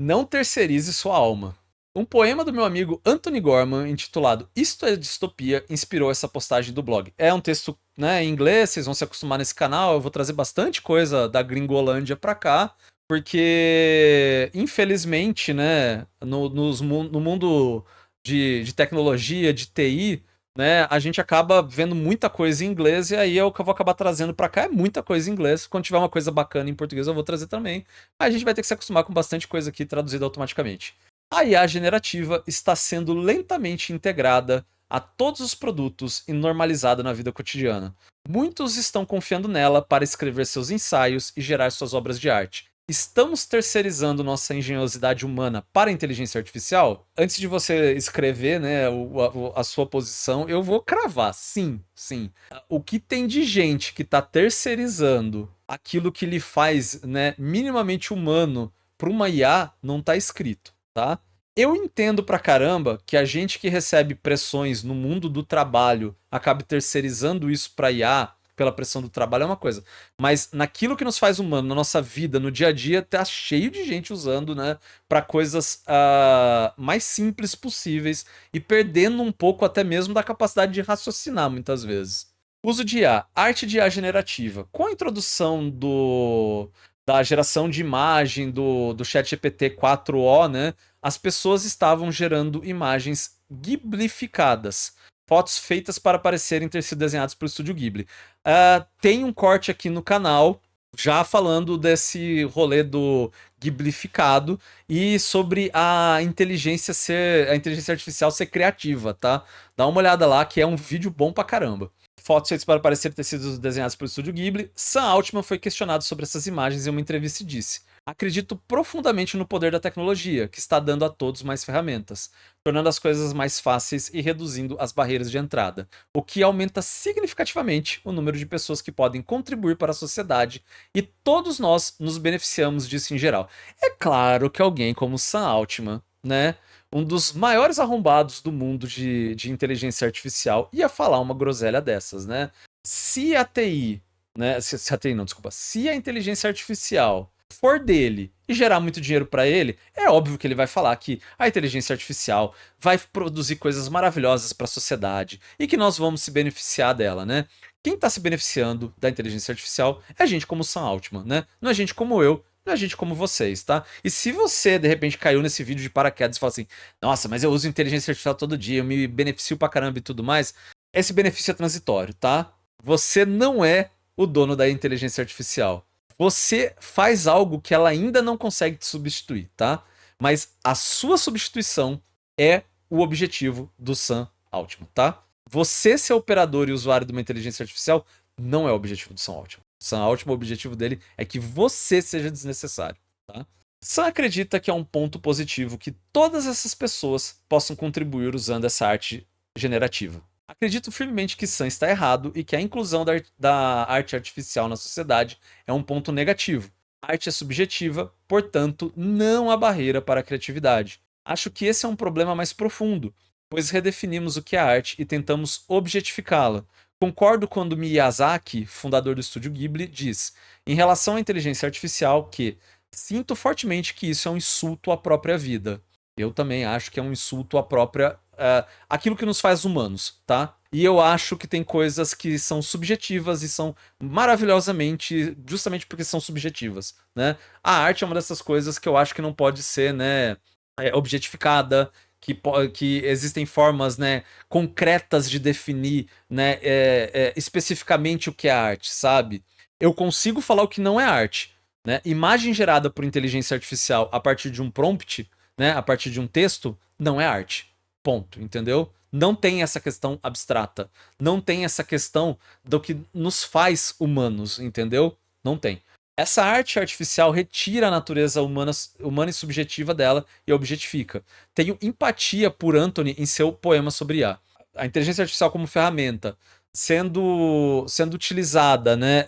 Não terceirize sua alma. Um poema do meu amigo Anthony Gorman, intitulado Isto é Distopia, inspirou essa postagem do blog. É um texto, né, em inglês, vocês vão se acostumar nesse canal, eu vou trazer bastante coisa da Gringolândia pra cá, porque, infelizmente, né, no mundo de tecnologia, de TI, né, a gente acaba vendo muita coisa em inglês, e aí é o que eu vou acabar trazendo pra cá, é muita coisa em inglês. Quando tiver uma coisa bacana em português, eu vou trazer também. A gente vai ter que se acostumar com bastante coisa aqui traduzida automaticamente. A IA generativa está sendo lentamente integrada a todos os produtos e normalizada na vida cotidiana. Muitos estão confiando nela para escrever seus ensaios e gerar suas obras de arte. Estamos terceirizando nossa engenhosidade humana para a inteligência artificial? Antes de você escrever, né, a sua posição, eu vou cravar, sim, sim. O que tem de gente que está terceirizando aquilo que lhe faz, né, minimamente humano para uma IA não está escrito, tá? Eu entendo pra caramba que a gente que recebe pressões no mundo do trabalho acabe terceirizando isso pra IA pela pressão do trabalho é uma coisa. Mas naquilo que nos faz humano, na nossa vida, no dia a dia, tá cheio de gente usando, né, pra coisas mais simples possíveis e perdendo um pouco até mesmo da capacidade de raciocinar muitas vezes. Uso de IA, arte de IA generativa. Com a introdução da geração de imagem do ChatGPT 4o, né, as pessoas estavam gerando imagens ghiblificadas, fotos feitas para parecerem ter sido desenhadas pelo estúdio Ghibli. Tem um corte aqui no canal já falando desse rolê do ghiblificado e sobre a inteligência artificial ser criativa, tá? Dá uma olhada lá que é um vídeo bom pra caramba. Fotos feitas para parecer ter sido desenhadas pelo estúdio Ghibli. Sam Altman foi questionado sobre essas imagens em uma entrevista e disse: acredito profundamente no poder da tecnologia, que está dando a todos mais ferramentas, tornando as coisas mais fáceis e reduzindo as barreiras de entrada, o que aumenta significativamente o número de pessoas que podem contribuir para a sociedade e todos nós nos beneficiamos disso em geral. É claro que alguém como Sam Altman, né, um dos maiores arrombados do mundo de inteligência artificial, ia falar uma groselha dessas, né? Se a TI, né, se a TI não, desculpa, se a inteligência artificial for dele e gerar muito dinheiro para ele, é óbvio que ele vai falar que a inteligência artificial vai produzir coisas maravilhosas para a sociedade e que nós vamos se beneficiar dela, né? Quem está se beneficiando da inteligência artificial é gente como o Sam Altman, né? Não é gente como eu, não é gente como vocês, tá? E se você, de repente, caiu nesse vídeo de paraquedas e fala assim, nossa, mas eu uso inteligência artificial todo dia, eu me beneficio pra caramba e tudo mais, esse benefício é transitório, tá? Você não é o dono da inteligência artificial. Você faz algo que ela ainda não consegue te substituir, tá? Mas a sua substituição é o objetivo do Sam Altman, tá? Você ser operador e usuário de uma inteligência artificial não é o objetivo do Sam Altman. O Sam Altman, o objetivo dele é que você seja desnecessário, tá? Sam acredita que é um ponto positivo que todas essas pessoas possam contribuir usando essa arte generativa. Acredito firmemente que Sam está errado e que a inclusão da arte artificial na sociedade é um ponto negativo. A arte é subjetiva, portanto, não há barreira para a criatividade. Acho que esse é um problema mais profundo, pois redefinimos o que é arte e tentamos objetificá-la. Concordo quando Miyazaki, fundador do estúdio Ghibli, diz, em relação à inteligência artificial, que sinto fortemente que isso é um insulto à própria vida. Eu também acho que é um insulto à própria aquilo que nos faz humanos, tá? E eu acho que tem coisas que são subjetivas e são maravilhosamente, justamente porque são subjetivas, né? A arte é uma dessas coisas que eu acho que não pode ser, né, objetificada, que existem formas, né, concretas de definir, né, especificamente o que é arte, sabe? Eu consigo falar o que não é arte, né? Imagem gerada por inteligência artificial a partir de um prompt, né, a partir de um texto, não é arte. Ponto, entendeu? Não tem essa questão abstrata. Não tem essa questão do que nos faz humanos, entendeu? Não tem. Essa arte artificial retira a natureza humana e subjetiva dela e objetifica. Tenho empatia por Anthony em seu poema sobre IA. A inteligência artificial como ferramenta sendo utilizada, né,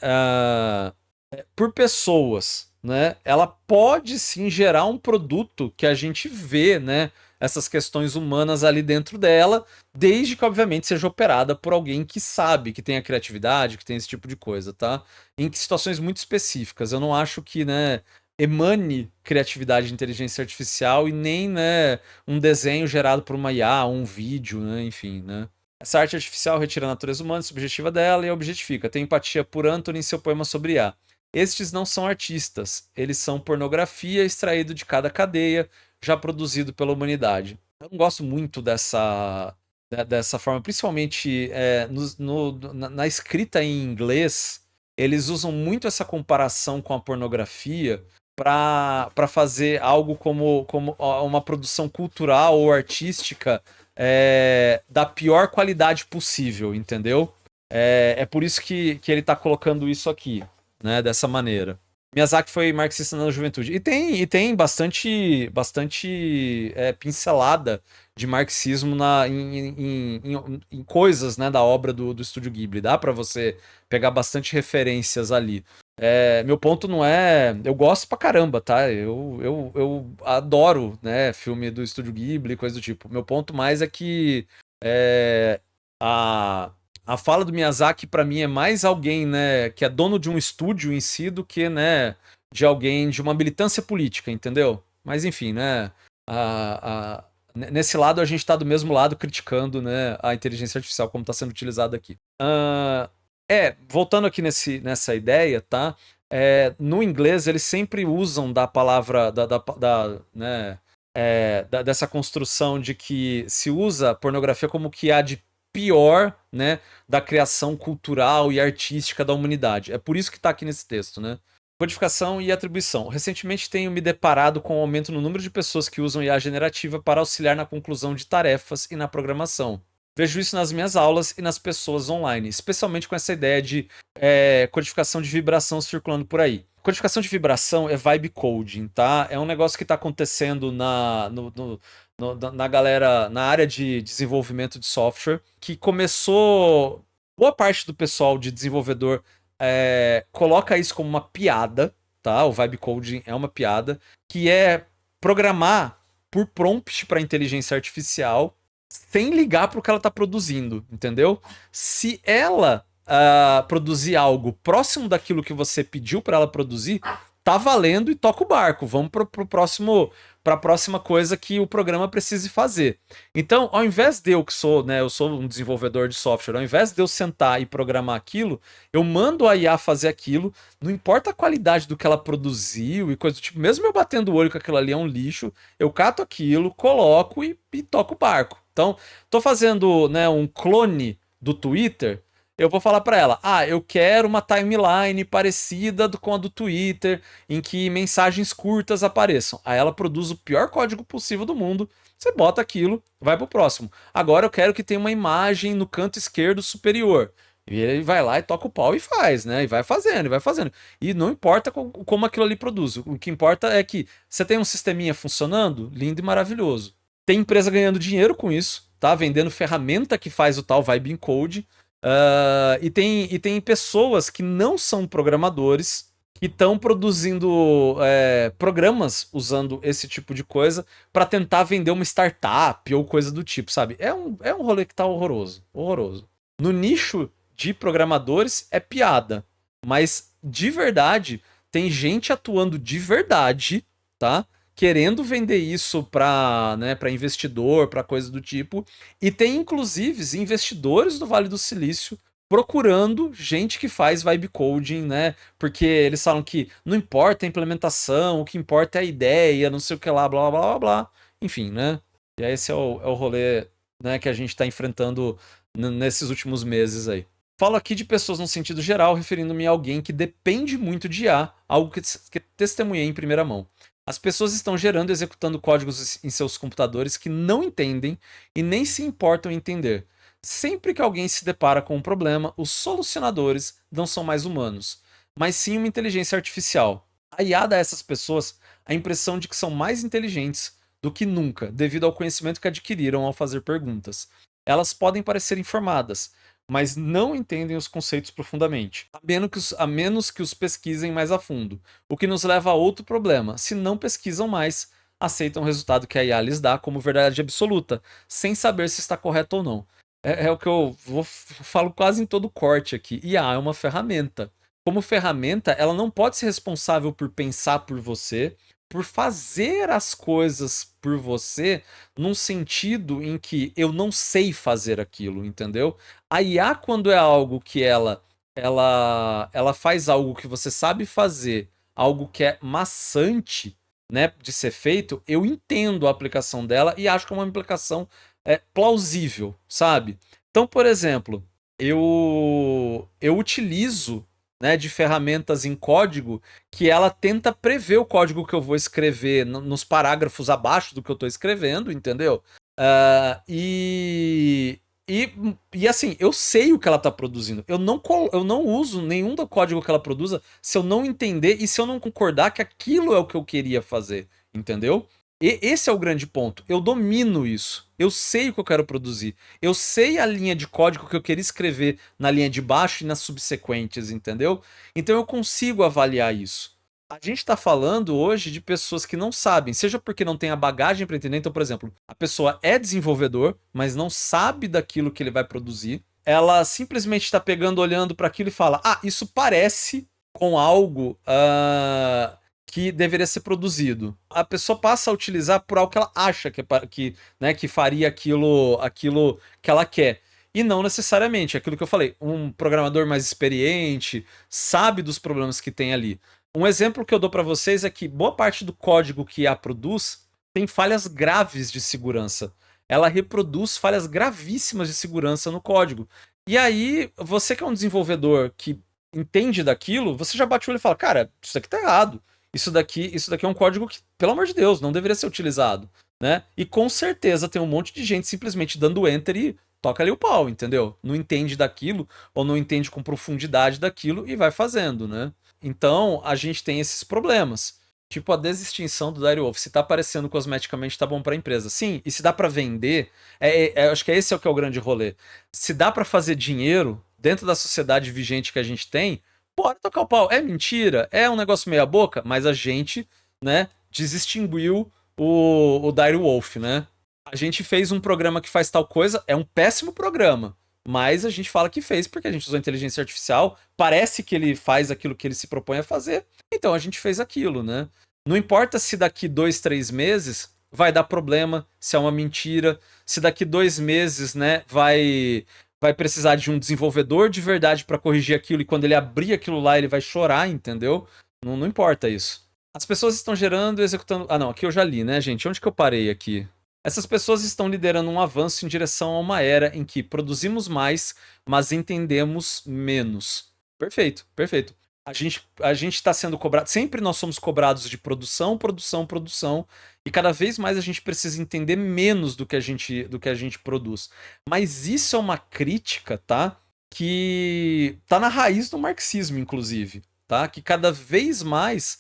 por pessoas, né, ela pode sim gerar um produto que a gente vê, né, essas questões humanas ali dentro dela, desde que obviamente seja operada por alguém que sabe, que tenha criatividade, que tem esse tipo de coisa, tá? Em situações muito específicas. Eu não acho que, né, emane criatividade de inteligência artificial e nem, né, um desenho gerado por uma IA, um vídeo, né, enfim, né. Essa arte artificial retira a natureza humana subjetiva dela e a objetifica. Tem empatia por Anthony em seu poema sobre IA. Estes não são artistas, eles são pornografia extraído de cada cadeia já produzido pela humanidade. Eu não gosto muito dessa forma, principalmente na escrita em inglês, eles usam muito essa comparação com a pornografia para fazer algo como uma produção cultural ou artística da pior qualidade possível, entendeu? É por isso que ele tá colocando isso aqui, né, dessa maneira. Miyazaki foi marxista na juventude. E tem bastante pincelada de marxismo em coisas, né, da obra do Estúdio Ghibli. Dá pra você pegar bastante referências ali. Meu ponto não é. Eu gosto pra caramba, tá? Eu adoro, né, filme do Estúdio Ghibli, coisa do tipo. Meu ponto mais é que é, a, a fala do Miyazaki, pra mim, é mais alguém, né, que é dono de um estúdio em si do que, né, de alguém de uma militância política, entendeu? Mas enfim, né? Nesse lado a gente tá do mesmo lado criticando, né, a inteligência artificial como está sendo utilizada aqui. Voltando aqui nessa ideia, tá? No inglês eles sempre usam da palavra né, dessa construção de que se usa pornografia como o que há de pior, né, da criação cultural e artística da humanidade. É por isso que está aqui nesse texto, né? Codificação e atribuição. Recentemente tenho me deparado com o aumento no número de pessoas que usam IA generativa para auxiliar na conclusão de tarefas e na programação. Vejo isso nas minhas aulas e nas pessoas online, especialmente com essa ideia de codificação de vibração circulando por aí. Codificação de vibração é vibe coding, tá? É um negócio que está acontecendo na galera, na área de desenvolvimento de software, que começou. Boa parte do pessoal de desenvolvedor coloca isso como uma piada, tá? O vibe coding é uma piada, que é programar por prompt para inteligência artificial sem ligar para o que ela está produzindo, entendeu? Se ela produzir algo próximo daquilo que você pediu para ela produzir, tá valendo e toca o barco. Vamos para a próxima coisa que o programa precise fazer. Então, ao invés de eu que sou, né, eu sou um desenvolvedor de software, ao invés de eu sentar e programar aquilo, eu mando a IA fazer aquilo, não importa a qualidade do que ela produziu e coisa do tipo, mesmo eu batendo o olho que aquilo ali é um lixo, eu cato aquilo, coloco e toco o barco. Então, tô fazendo, né, um clone do Twitter. Eu vou falar para ela, eu quero uma timeline parecida com a do Twitter, em que mensagens curtas apareçam. Aí ela produz o pior código possível do mundo, você bota aquilo, vai pro próximo. Agora eu quero que tenha uma imagem no canto esquerdo superior. E ele vai lá e toca o pau e faz, né? E vai fazendo, e vai fazendo. E não importa como aquilo ali produz. O que importa é que você tem um sisteminha funcionando, lindo e maravilhoso. Tem empresa ganhando dinheiro com isso, tá? Vendendo ferramenta que faz o tal Vibe Encode. E tem pessoas que não são programadores que estão produzindo programas usando esse tipo de coisa para tentar vender uma startup ou coisa do tipo, sabe? É um rolê que tá horroroso, horroroso. No nicho de programadores é piada, mas de verdade tem gente atuando de verdade, tá? Querendo vender isso para, né, para investidor, para coisa do tipo, e tem inclusive investidores do Vale do Silício procurando gente que faz vibe coding, né? Porque eles falam que não importa a implementação, o que importa é a ideia, não sei o que lá, blá blá blá blá. Enfim, né? E esse é o rolê, né, que a gente está enfrentando nesses últimos meses aí. Falo aqui de pessoas no sentido geral, referindo-me a alguém que depende muito de IA, algo que testemunhei em primeira mão. As pessoas estão gerando e executando códigos em seus computadores que não entendem e nem se importam em entender. Sempre que alguém se depara com um problema, os solucionadores não são mais humanos, mas sim uma inteligência artificial. A IA dá a essas pessoas a impressão de que são mais inteligentes do que nunca, devido ao conhecimento que adquiriram ao fazer perguntas. Elas podem parecer informadas, mas não entendem os conceitos profundamente, a menos que os pesquisem mais a fundo. O que nos leva a outro problema: se não pesquisam mais, aceitam o resultado que a IA lhes dá como verdade absoluta, sem saber se está correto ou não. É o que eu falo quase em todo corte aqui. IA é uma ferramenta. como ferramenta, ela não pode ser responsável por pensar por você, por fazer as coisas por você, num sentido em que eu não sei fazer aquilo, entendeu? A IA, quando é algo que ela faz algo que você sabe fazer, algo que é maçante, né, de ser feito, eu entendo a aplicação dela e acho que é uma aplicação plausível, sabe? Então, por exemplo, eu utilizo, né, de ferramentas em código que ela tenta prever o código que eu vou escrever nos parágrafos abaixo do que eu estou escrevendo, entendeu? Ah, e assim, eu sei o que ela está produzindo. Eu não uso nenhum do código que ela produza se eu não entender e se eu não concordar que aquilo é o que eu queria fazer, entendeu? E esse é o grande ponto. Eu domino isso. Eu sei o que eu quero produzir. Eu sei a linha de código que eu queria escrever na linha de baixo e nas subsequentes, entendeu? Então eu consigo avaliar isso. A gente está falando hoje de pessoas que não sabem, seja porque não tem a bagagem para entender. Então, por exemplo, a pessoa é desenvolvedor, mas não sabe daquilo que ele vai produzir. Ela simplesmente está pegando, olhando para aquilo e fala: Ah, isso parece com algo que deveria ser produzido. A pessoa passa a utilizar por algo que ela acha né, que faria aquilo que ela quer. E não necessariamente, aquilo que eu falei, um programador mais experiente sabe dos problemas que tem ali. Um exemplo que eu dou para vocês é que boa parte do código que a produz tem falhas graves de segurança. Ela reproduz falhas gravíssimas de segurança no código. E aí, você que é um desenvolvedor que entende daquilo, você já bate o olho e fala: Cara, isso aqui tá errado. Isso daqui é um código que, pelo amor de Deus, não deveria ser utilizado, né? E com certeza tem um monte de gente simplesmente dando enter e toca ali o pau, entendeu? Não entende daquilo ou não entende com profundidade daquilo e vai fazendo, né? Então, a gente tem esses problemas. Tipo a desextinção do Direwolf. Se tá aparecendo cosmeticamente, tá bom pra empresa. Sim, e se dá pra vender, acho que esse é o grande rolê. Se dá pra fazer dinheiro dentro da sociedade vigente que a gente tem, bora tocar o pau. É mentira, é um negócio meia boca, mas a gente, né, desextinguiu o Direwolf, né? A gente fez um programa que faz tal coisa, é um péssimo programa. Mas a gente fala que fez porque a gente usou inteligência artificial, parece que ele faz aquilo que ele se propõe a fazer, então a gente fez aquilo, né? Não importa se daqui 2, 3 meses vai dar problema, se é uma mentira, se daqui 2 meses, né, vai precisar de um desenvolvedor de verdade para corrigir aquilo e quando ele abrir aquilo lá ele vai chorar, entendeu? Não importa isso. As pessoas estão gerando e executando. Ah, não, aqui eu já li, né, gente? Onde que eu parei aqui? Essas pessoas estão liderando um avanço em direção a uma era em que produzimos mais, mas entendemos menos. Perfeito, perfeito. A gente está sendo cobrado. Sempre nós somos cobrados de produção, produção, produção. E cada vez mais a gente precisa entender menos do que a gente produz. Mas isso é uma crítica, tá? Que tá na raiz do marxismo, inclusive. Tá? Que cada vez mais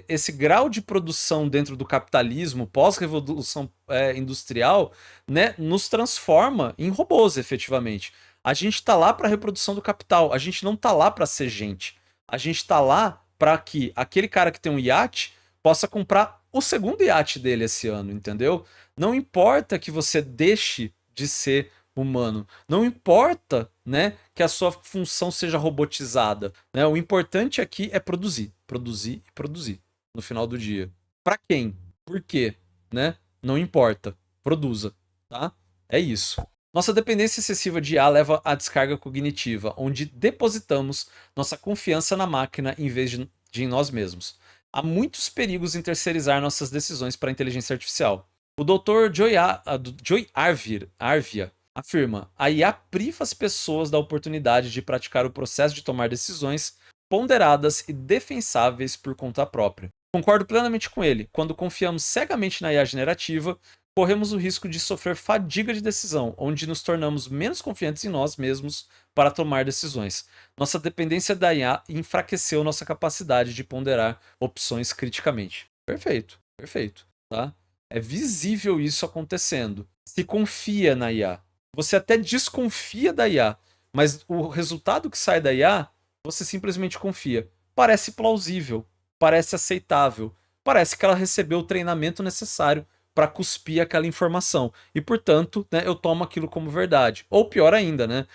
esse grau de produção dentro do capitalismo pós-revolução industrial, né, nos transforma em robôs, efetivamente. A gente está lá para a reprodução do capital, a gente não está lá para ser gente. A gente está lá para que aquele cara que tem um iate possa comprar o segundo iate dele esse ano, entendeu? Não importa que você deixe de ser humano. Não importa, né, que a sua função seja robotizada, né? O importante aqui é produzir, produzir e produzir no final do dia. Para quem? Por quê, né? Não importa. Produza, tá? É isso. Nossa dependência excessiva de IA leva à descarga cognitiva, onde depositamos nossa confiança na máquina em vez de em nós mesmos. Há muitos perigos em terceirizar nossas decisões para a inteligência artificial. O Dr. Joy Arvia afirma: a IA priva as pessoas da oportunidade de praticar o processo de tomar decisões ponderadas e defensáveis por conta própria. Concordo plenamente com ele. Quando confiamos cegamente na IA generativa, corremos o risco de sofrer fadiga de decisão, onde nos tornamos menos confiantes em nós mesmos para tomar decisões. Nossa dependência da IA enfraqueceu nossa capacidade de ponderar opções criticamente. Perfeito, perfeito, tá? É visível isso acontecendo. Se confia na IA. Você até desconfia da IA, mas o resultado que sai da IA, você simplesmente confia. Parece plausível, parece aceitável, parece que ela recebeu o treinamento necessário para cuspir aquela informação. E, portanto, né, eu tomo aquilo como verdade. Ou pior ainda, né,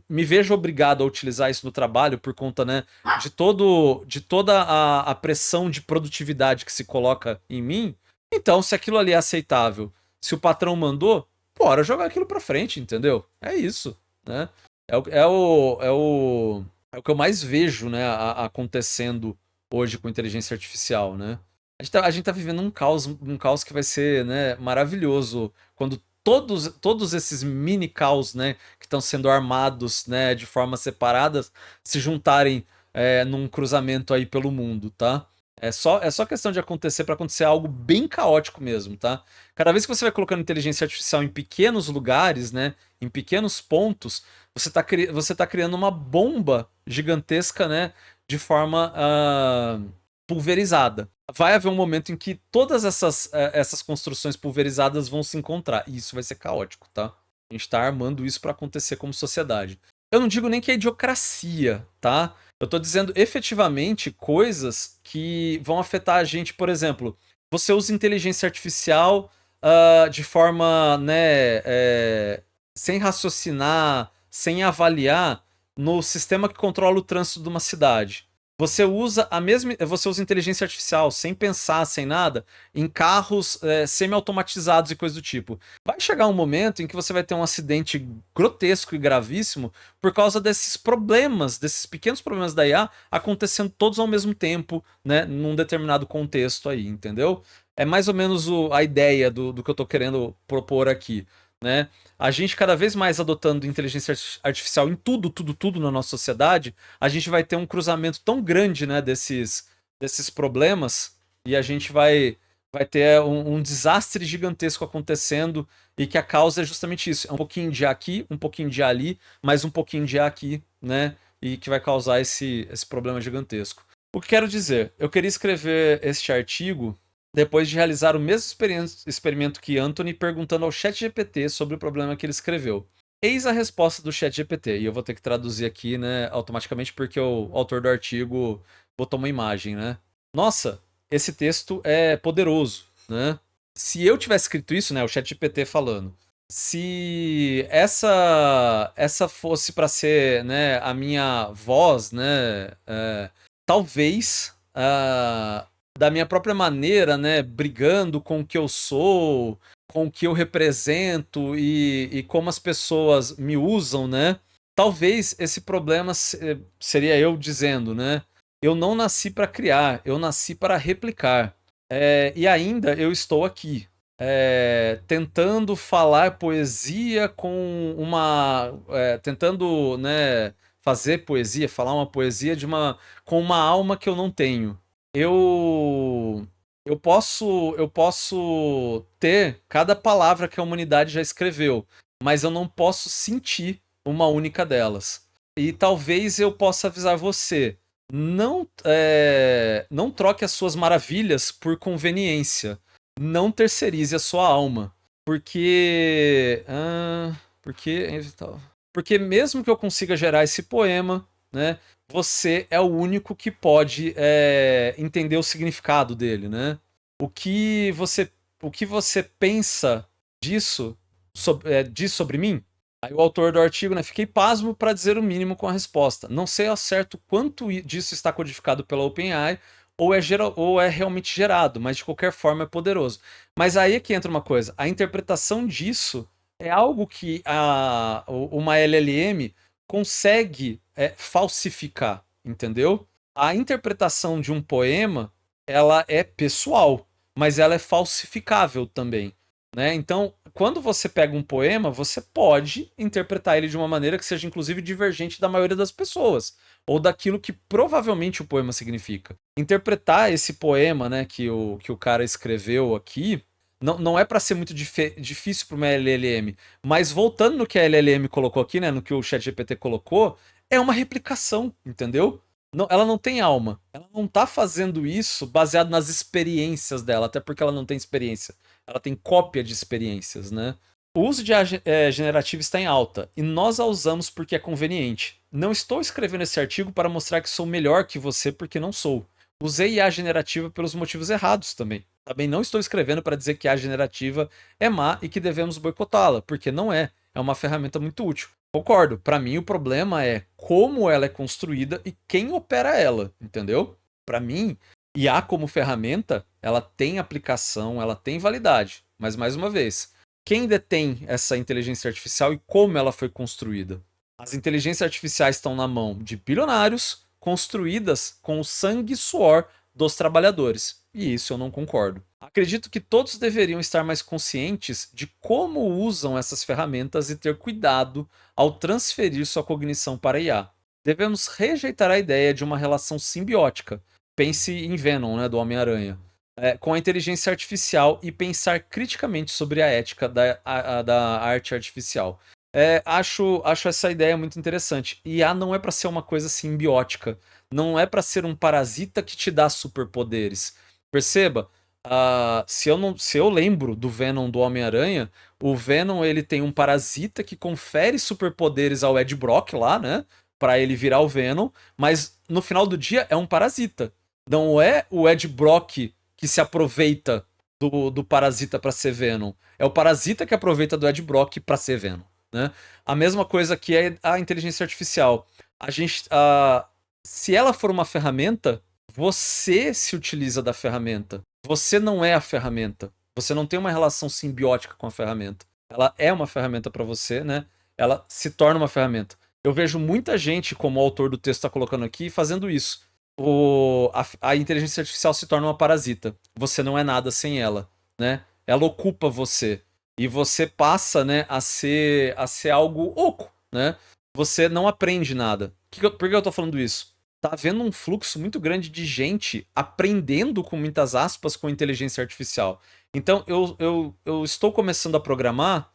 me vejo obrigado a utilizar isso no trabalho por conta, né, de toda a pressão de produtividade que se coloca em mim. Então, se aquilo ali é aceitável, se o patrão mandou, bora jogar aquilo pra frente, entendeu? É isso, né? É o que eu mais vejo, né, acontecendo hoje com inteligência artificial, né? A gente tá vivendo um caos que vai ser, né, maravilhoso quando todos esses mini caos, né, que estão sendo armados, né, de formas separadas, se juntarem num cruzamento aí pelo mundo, tá? É só questão de acontecer para acontecer algo bem caótico mesmo, tá? Cada vez que você vai colocando inteligência artificial em pequenos lugares, né, em pequenos pontos, você tá criando uma bomba gigantesca, né, de forma pulverizada. Vai haver um momento em que todas essas construções pulverizadas vão se encontrar, e isso vai ser caótico, tá? A gente tá armando isso para acontecer como sociedade. Eu não digo nem que é idiocracia, tá? Eu tô dizendo efetivamente coisas que vão afetar a gente, por exemplo, você usa inteligência artificial de forma, né, sem raciocinar, sem avaliar no sistema que controla o trânsito de uma cidade. Você usa inteligência artificial sem pensar, sem nada, em carros semi-automatizados e coisa do tipo. Vai chegar um momento em que você vai ter um acidente grotesco e gravíssimo por causa desses problemas, desses pequenos problemas da IA acontecendo todos ao mesmo tempo, né, num determinado contexto aí, entendeu? É mais ou menos a ideia do que eu tô querendo propor aqui, né? A gente cada vez mais adotando inteligência artificial em tudo na nossa sociedade, a gente vai ter um cruzamento tão grande, né, desses problemas, e a gente vai ter um desastre gigantesco acontecendo, e que a causa é justamente isso. É um pouquinho de aqui, um pouquinho de ali, mais um pouquinho de aqui, né? E que vai causar esse problema gigantesco. O que quero dizer? Eu queria escrever este artigo depois de realizar o mesmo experimento que Anthony, perguntando ao ChatGPT sobre o problema que ele escreveu. Eis a resposta do ChatGPT, e eu vou ter que traduzir aqui, né, automaticamente, porque o autor do artigo botou uma imagem, né? Nossa, esse texto é poderoso, né? Se eu tivesse escrito isso, né, o ChatGPT falando, se essa fosse para ser, né, a minha voz, né, talvez da minha própria maneira, né, brigando com o que eu sou, com o que eu represento e como as pessoas me usam, né? Talvez esse problema seria eu dizendo, né? Eu não nasci para criar, eu nasci para replicar. E ainda eu estou aqui, tentando falar poesia com tentando, né, fazer poesia, falar uma poesia com uma alma que eu não tenho. Eu eu posso ter cada palavra que a humanidade já escreveu, mas eu não posso sentir uma única delas. E talvez eu possa avisar você, não troque as suas maravilhas por conveniência. Não terceirize a sua alma. Porque. Porque. Porque mesmo que eu consiga gerar esse poema, né? Você é o único que pode entender o significado dele, né? O que você, o que você pensa disso diz sobre mim? Aí o autor do artigo, né? Fiquei pasmo para dizer o mínimo com a resposta. Não sei ao certo quanto disso está codificado pela OpenAI ou é realmente gerado, mas de qualquer forma é poderoso. Mas aí é que entra uma coisa: a interpretação disso é algo que uma LLM consegue falsificar, entendeu? A interpretação de um poema, ela é pessoal, mas ela é falsificável também, né? Então, quando você pega um poema, você pode interpretar ele de uma maneira que seja inclusive divergente da maioria das pessoas, ou daquilo que provavelmente o poema significa. Interpretar esse poema, né, que o cara escreveu aqui, não é para ser muito difícil para uma LLM, mas voltando no que a LLM colocou aqui, né, no que o ChatGPT colocou, é uma replicação, entendeu? Ela não tem alma. Ela não tá fazendo isso baseado nas experiências dela, até porque ela não tem experiência. Ela tem cópia de experiências, né? O uso de IA generativa está em alta, e nós a usamos porque é conveniente. Não estou escrevendo esse artigo para mostrar que sou melhor que você, porque não sou. Usei IA generativa pelos motivos errados também. Também não estou escrevendo para dizer que a generativa é má e que devemos boicotá-la, porque não é. É uma ferramenta muito útil. Concordo. Para mim, o problema é como ela é construída e quem opera ela, entendeu? Para mim, IA como ferramenta, ela tem aplicação, ela tem validade. Mas, mais uma vez, quem detém essa inteligência artificial e como ela foi construída? As inteligências artificiais estão na mão de bilionários, construídas com o sangue e suor dos trabalhadores. E isso eu não concordo. Acredito que todos deveriam estar mais conscientes de como usam essas ferramentas e ter cuidado ao transferir sua cognição para IA. Devemos rejeitar a ideia de uma relação simbiótica. Pense em Venom, né, do Homem-Aranha. Com a inteligência artificial e pensar criticamente sobre a ética da arte artificial. Acho essa ideia muito interessante. IA não é para ser uma coisa simbiótica. Não é para ser um parasita que te dá superpoderes. Perceba, se eu lembro do Venom do Homem-Aranha, o Venom ele tem um parasita que confere superpoderes ao Ed Brock lá, né? Pra ele virar o Venom, mas no final do dia é um parasita. Não é o Ed Brock que se aproveita do parasita pra ser Venom. É o parasita que aproveita do Ed Brock pra ser Venom, né? A mesma coisa que é a inteligência artificial. Se ela for uma ferramenta, você se utiliza da ferramenta. Você não é a ferramenta. Você não tem uma relação simbiótica com a ferramenta. Ela é uma ferramenta para você, né? Ela se torna uma ferramenta. Eu vejo muita gente, como o autor do texto está colocando aqui, fazendo isso. A inteligência artificial se torna uma parasita. Você não é nada sem ela, né? Ela ocupa você. E você passa, né, a ser algo oco, né? Você não aprende nada. Por que eu tô falando isso? Tá havendo um fluxo muito grande de gente aprendendo, com muitas aspas, com inteligência artificial. Então, eu estou começando a programar,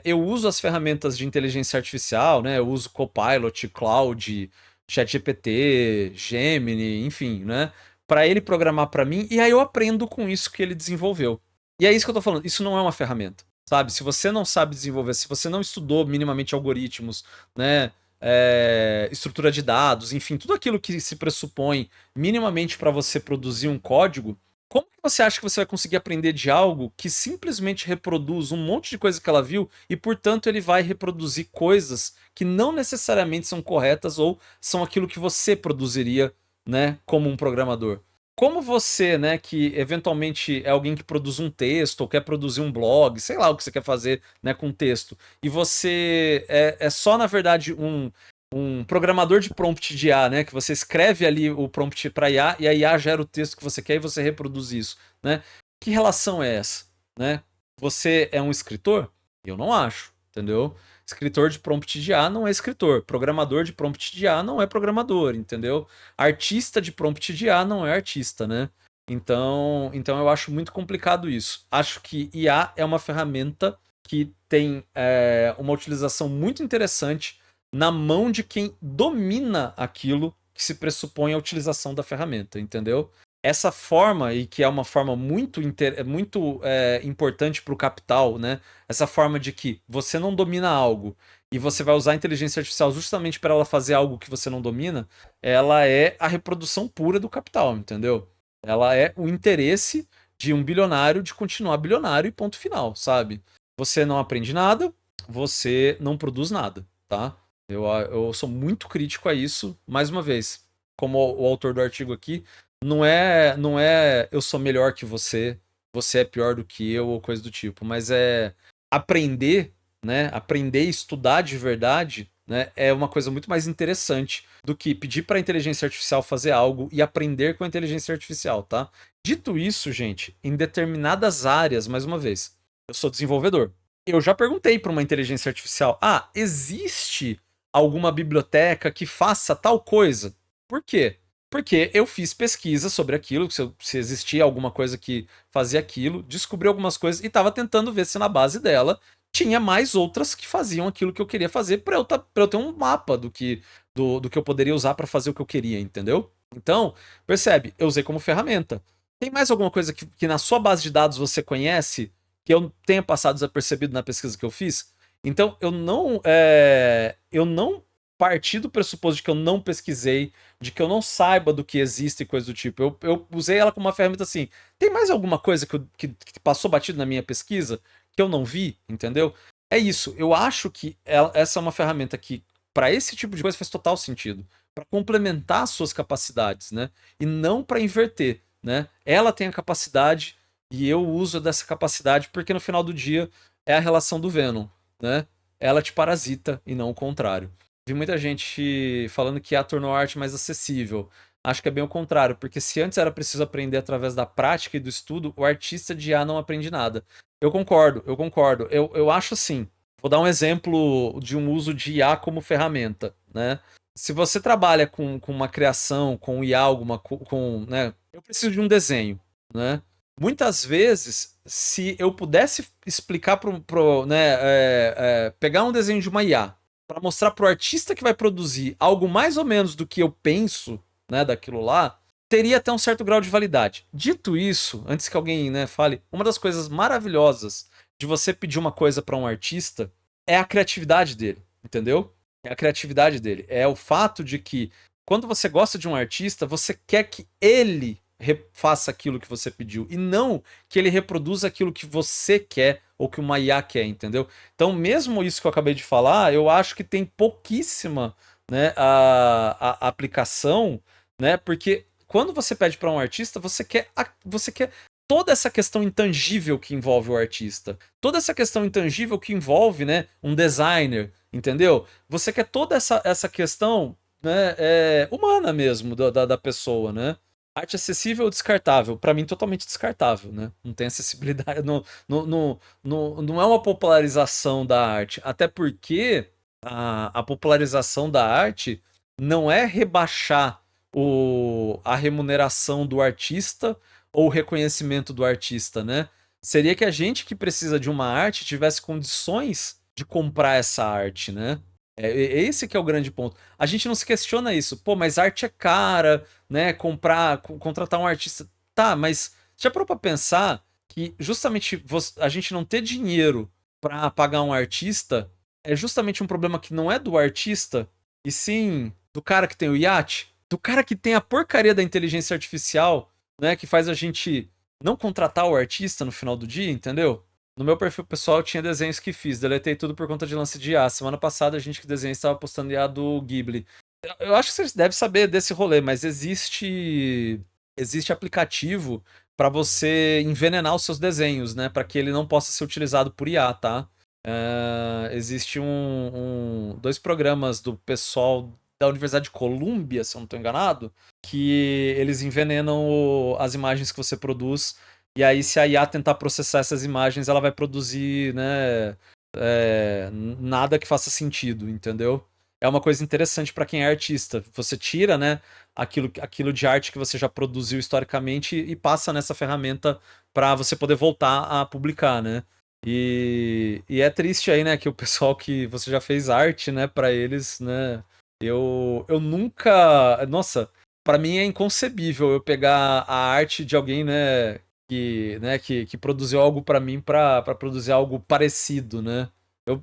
eu uso as ferramentas de inteligência artificial, né? Eu uso Copilot, Claude, ChatGPT, Gemini, enfim, né? Para ele programar para mim, e aí eu aprendo com isso que ele desenvolveu. E é isso que eu tô falando, isso não é uma ferramenta, sabe? Se você não sabe desenvolver, se você não estudou minimamente algoritmos, né? Estrutura de dados, enfim, tudo aquilo que se pressupõe minimamente para você produzir um código, como que você acha que você vai conseguir aprender de algo que simplesmente reproduz um monte de coisa que ela viu e, portanto, ele vai reproduzir coisas que não necessariamente são corretas ou são aquilo que você produziria, né, como um programador? Como você, né, que eventualmente é alguém que produz um texto ou quer produzir um blog, sei lá o que você quer fazer, né, com texto, e você é só, na verdade, um programador de prompt de IA, né, que você escreve ali o prompt para IA e a IA gera o texto que você quer e você reproduz isso, né? Que relação é essa, né? Você é um escritor? Eu não acho, entendeu? Escritor de prompt de IA não é escritor, programador de prompt de IA não é programador, entendeu? Artista de prompt de IA não é artista, né? Então eu acho muito complicado isso. Acho que IA é uma ferramenta que tem uma utilização muito interessante na mão de quem domina aquilo que se pressupõe a utilização da ferramenta, entendeu? Essa forma, e que é uma forma muito importante para o capital, né? Essa forma de que você não domina algo e você vai usar a inteligência artificial justamente para ela fazer algo que você não domina, ela é a reprodução pura do capital, entendeu? Ela é o interesse de um bilionário de continuar bilionário e ponto final, sabe? Você não aprende nada, você não produz nada, tá? Eu sou muito crítico a isso, mais uma vez, como o autor do artigo aqui, não é eu sou melhor que você, você é pior do que eu ou coisa do tipo, mas é aprender, né? Aprender e estudar de verdade, né? É uma coisa muito mais interessante do que pedir para a inteligência artificial fazer algo e aprender com a inteligência artificial, tá? Dito isso, gente, em determinadas áreas, mais uma vez, eu sou desenvolvedor. Eu já perguntei para uma inteligência artificial: existe alguma biblioteca que faça tal coisa? Por quê? Porque eu fiz pesquisa sobre aquilo, se existia alguma coisa que fazia aquilo, descobri algumas coisas e estava tentando ver se na base dela tinha mais outras que faziam aquilo que eu queria fazer para eu ter um mapa do que eu poderia usar para fazer o que eu queria, entendeu? Então, percebe, eu usei como ferramenta. Tem mais alguma coisa que na sua base de dados você conhece que eu tenha passado desapercebido na pesquisa que eu fiz? Então, eu não partir do pressuposto de que eu não pesquisei, de que eu não saiba do que existe e coisa do tipo. Eu usei ela como uma ferramenta assim. Tem mais alguma coisa que passou batido na minha pesquisa que eu não vi, entendeu? É isso. Eu acho que essa é uma ferramenta que, para esse tipo de coisa, faz total sentido. Para complementar as suas capacidades, né? E não para inverter, né? Ela tem a capacidade e eu uso dessa capacidade porque no final do dia é a relação do Venom, né? Ela te parasita e não o contrário. Vi muita gente falando que IA tornou a arte mais acessível. Acho que é bem o contrário, porque se antes era preciso aprender através da prática e do estudo, o artista de IA não aprende nada. Eu concordo, eu concordo. Eu acho assim. Vou dar um exemplo de um uso de IA como ferramenta, né? Se você trabalha com uma criação, com IA, né? Eu preciso de um desenho, né? Muitas vezes, se eu pudesse explicar né, pegar um desenho de uma IA para mostrar pro artista que vai produzir algo mais ou menos do que eu penso, né, daquilo lá, teria até um certo grau de validade. Dito isso, antes que alguém, né, fale, uma das coisas maravilhosas de você pedir uma coisa para um artista é a criatividade dele, entendeu? É a criatividade dele. É o fato de que quando você gosta de um artista, você quer que ele faça aquilo que você pediu e não que ele reproduza aquilo que você quer ou que uma IA quer, entendeu? Então, mesmo isso que eu acabei de falar, eu acho que tem pouquíssima, né, a aplicação, né? Porque quando você pede para um artista, você quer toda essa questão intangível que envolve o artista, toda essa questão intangível que envolve, né, um designer, entendeu? Você quer toda essa questão, né, humana mesmo da pessoa, né? Arte acessível ou descartável? Para mim, totalmente descartável, né? Não tem acessibilidade, não é uma popularização da arte. Até porque a popularização da arte não é rebaixar a remuneração do artista ou o reconhecimento do artista, né? Seria que a gente que precisa de uma arte tivesse condições de comprar essa arte, né? Esse que é o grande ponto. A gente não se questiona isso. Pô, mas arte é cara, né? Contratar um artista. Tá, mas já parou pra pensar que justamente a gente não ter dinheiro pra pagar um artista é justamente um problema que não é do artista, e sim do cara que tem o iate, do cara que tem a porcaria da inteligência artificial, né? Que faz a gente não contratar o artista no final do dia, entendeu? No meu perfil pessoal tinha desenhos que fiz, deletei tudo por conta de lance de IA. Semana passada a gente que desenha estava postando IA do Ghibli. Eu acho que vocês devem saber desse rolê, mas existe aplicativo para você envenenar os seus desenhos, né? Para que ele não possa ser utilizado por IA, tá? Existe dois programas do pessoal da Universidade de Colômbia, se eu não estou enganado, que eles envenenam as imagens que você produz. E aí, se a IA tentar processar essas imagens, ela vai produzir, né, nada que faça sentido, entendeu? É uma coisa interessante para quem é artista. Você tira, né, aquilo de arte que você já produziu historicamente e passa nessa ferramenta para você poder voltar a publicar, né? E é triste aí, né, que o pessoal que você já fez arte, né, para eles, né? Eu nunca. Nossa, para mim é inconcebível eu pegar a arte de alguém, né, que produziu algo para mim para produzir algo parecido, né?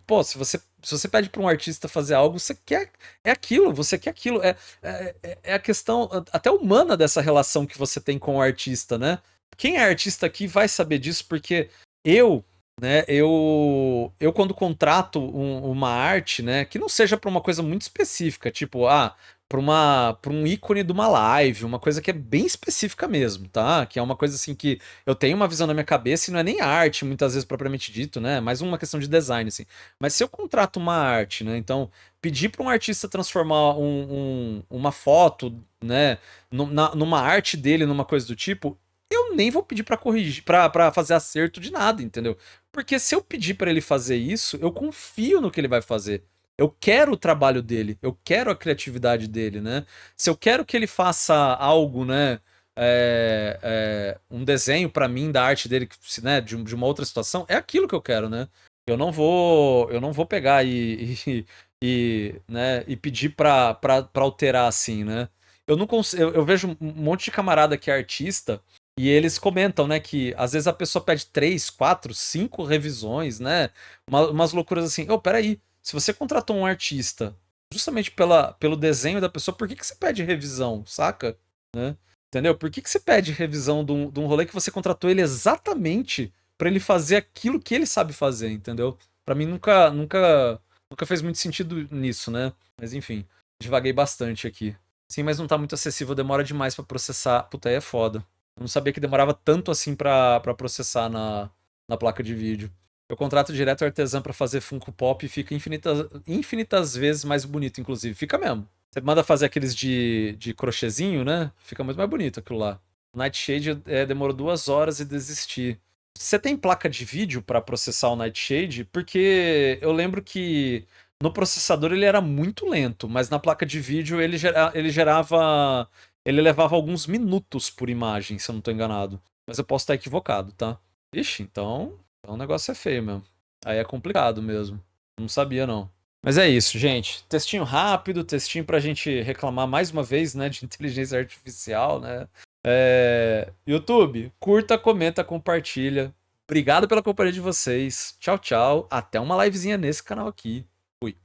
Pô, se você pede para um artista fazer algo, você quer aquilo, você quer aquilo. É a questão até humana dessa relação que você tem com o artista, né? Quem é artista aqui vai saber disso, porque eu, né, eu quando contrato uma arte, né, que não seja para uma coisa muito específica, tipo, para um ícone de uma live, uma coisa que é bem específica mesmo, tá? Que é uma coisa assim que eu tenho uma visão na minha cabeça e não é nem arte, muitas vezes propriamente dito, né? É mais uma questão de design, assim. Mas se eu contrato uma arte, né? Então, pedir para um artista transformar uma foto, né, numa arte dele, numa coisa do tipo, eu nem vou pedir para corrigir, para fazer acerto de nada, entendeu? Porque se eu pedir para ele fazer isso, eu confio no que ele vai fazer. Eu quero o trabalho dele, eu quero a criatividade dele, né? Se eu quero que ele faça algo, né? Um desenho pra mim da arte dele, né? De uma outra situação, é aquilo que eu quero, né? Eu não vou pegar né? E pedir pra alterar assim, né? Eu não consigo, eu vejo um monte de camarada que é artista e eles comentam, né, que às vezes a pessoa pede 3, 4, 5 revisões, né? Umas loucuras assim. Peraí. Se você contratou um artista justamente pelo desenho da pessoa, por que que você pede revisão, saca? Né? Entendeu? Por que que você pede revisão de um rolê que você contratou ele exatamente pra ele fazer aquilo que ele sabe fazer, entendeu? Pra mim nunca fez muito sentido nisso, né? Mas enfim, divaguei bastante aqui. Sim, mas não tá muito acessível, demora demais pra processar. Puta, aí é foda. Eu não sabia que demorava tanto assim pra processar na placa de vídeo. Eu contrato direto artesã pra fazer Funko Pop e fica infinitas vezes mais bonito, inclusive. Fica mesmo. Você manda fazer aqueles de crochêzinho, né? Fica muito mais bonito aquilo lá. Nightshade demorou 2 horas e desisti. Você tem placa de vídeo pra processar o Nightshade? Porque eu lembro que no processador ele era muito lento, mas na placa de vídeo ele gerava. Ele levava alguns minutos por imagem, se eu não tô enganado. Mas eu posso estar equivocado, tá? Ixi, então o negócio é feio mesmo. Aí é complicado mesmo. Não sabia, não. Mas é isso, gente. Textinho rápido, textinho pra gente reclamar mais uma vez, né, de inteligência artificial, né? YouTube, curta, comenta, compartilha. Obrigado pela companhia de vocês. Tchau, tchau. Até uma livezinha nesse canal aqui. Fui.